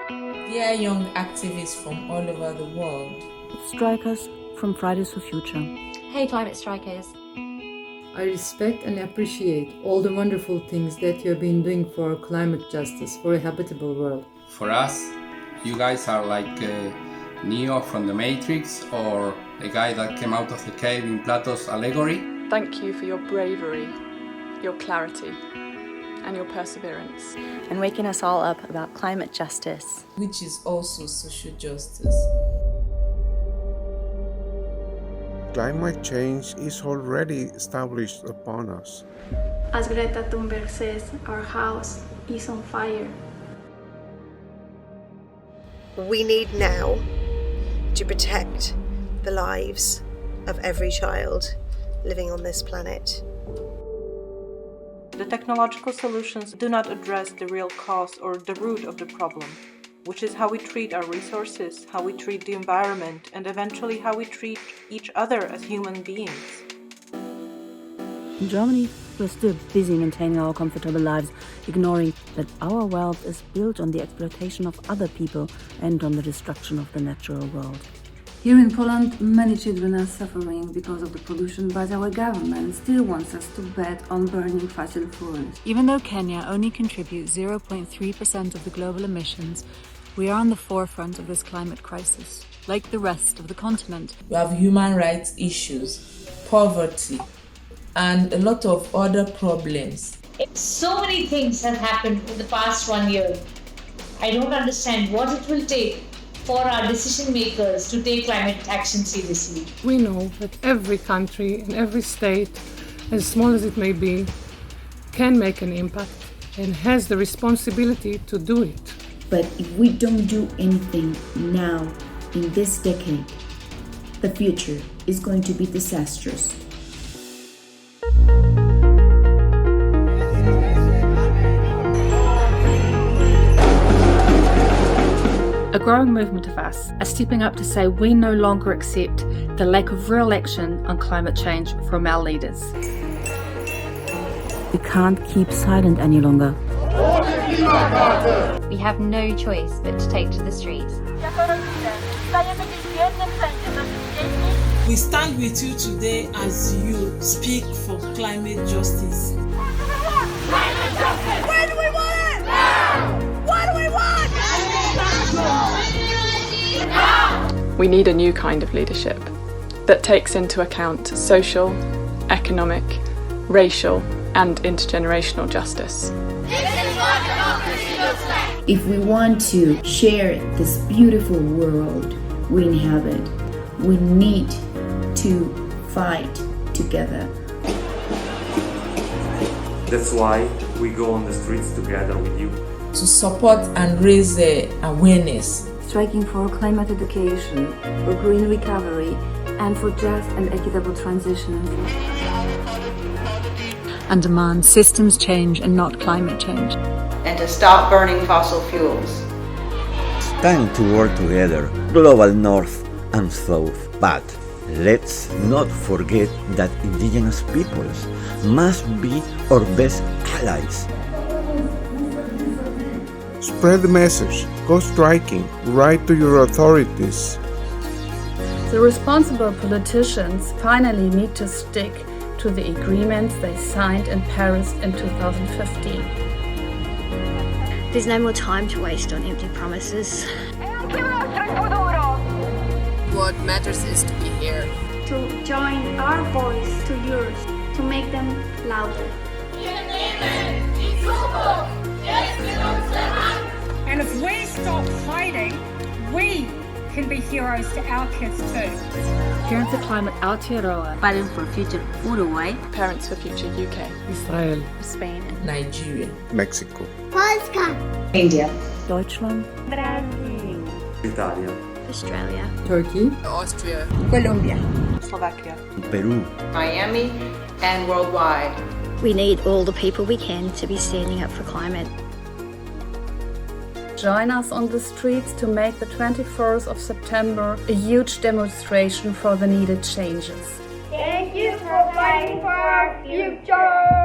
Dear young activists from all over the world, strikers from Fridays for Future. Hey climate strikers. I respect and appreciate all the wonderful things that you have been doing for climate justice, for a habitable world. For us, you guys are like Neo from the Matrix, or a guy that came out of the cave in Plato's allegory. Thank you for your bravery, your clarity, and your perseverance. And waking us all up about climate justice, which is also social justice. Climate change is already established upon us. As Greta Thunberg says, our house is on fire. We need now to protect the lives of every child living on this planet. The technological solutions do not address the real cause or the root of the problem, which is how we treat our resources, how we treat the environment, and eventually how we treat each other as human beings. In Germany, we're still busy maintaining our comfortable lives, ignoring that our wealth is built on the exploitation of other people and on the destruction of the natural world. Here in Poland, many children are suffering because of the pollution, but our government still wants us to bet on burning fossil fuels. Even though Kenya only contributes 0.3% of the global emissions, we are on the forefront of this climate crisis. Like the rest of the continent, we have human rights issues, poverty, and a lot of other problems. So many things have happened in the past 1 year. I don't understand what it will take for our decision makers to take climate action seriously. We know that every country and every state, as small as it may be, can make an impact and has the responsibility to do it. But if we don't do anything now, in this decade, the future is going to be disastrous. A growing movement of us are stepping up to say we no longer accept the lack of real action on climate change from our leaders. We can't keep silent any longer. We have no choice but to take to the streets. We stand with you today as you speak for climate justice. Climate justice! Where do we want it? Now! What do we want? Now! We need a new kind of leadership that takes into account social, economic, racial, and intergenerational justice. If we want to share this beautiful world we inhabit, we need to fight together. That's why we go on the streets together with you. To support and raise awareness. Striking for climate education, for green recovery, and for just and equitable transition. And demand systems change and not climate change. And to stop burning fossil fuels. It's time to work together, global north and south, but let's not forget that indigenous peoples must be our best allies. Spread the message, go striking, write to your authorities. The responsible politicians finally need to stick to the agreements they signed in Paris in 2015. There's no more time to waste on empty promises. What matters is to be here. To join our voice to yours, to make them louder. And if we stop fighting, we can be heroes to our kids too. Parents for Climate Aotearoa. Fighting for Future Uruguay. Parents for Future UK. Israel. Spain. Nigeria. Mexico. Polska. India. Deutschland. Brazil. Italia. Australia. Turkey. Austria. Colombia. Slovakia. Peru. Miami and worldwide. We need all the people we can to be standing up for climate. Join us on the streets to make the 24th of September a huge demonstration for the needed changes. Thank you for fighting for our future!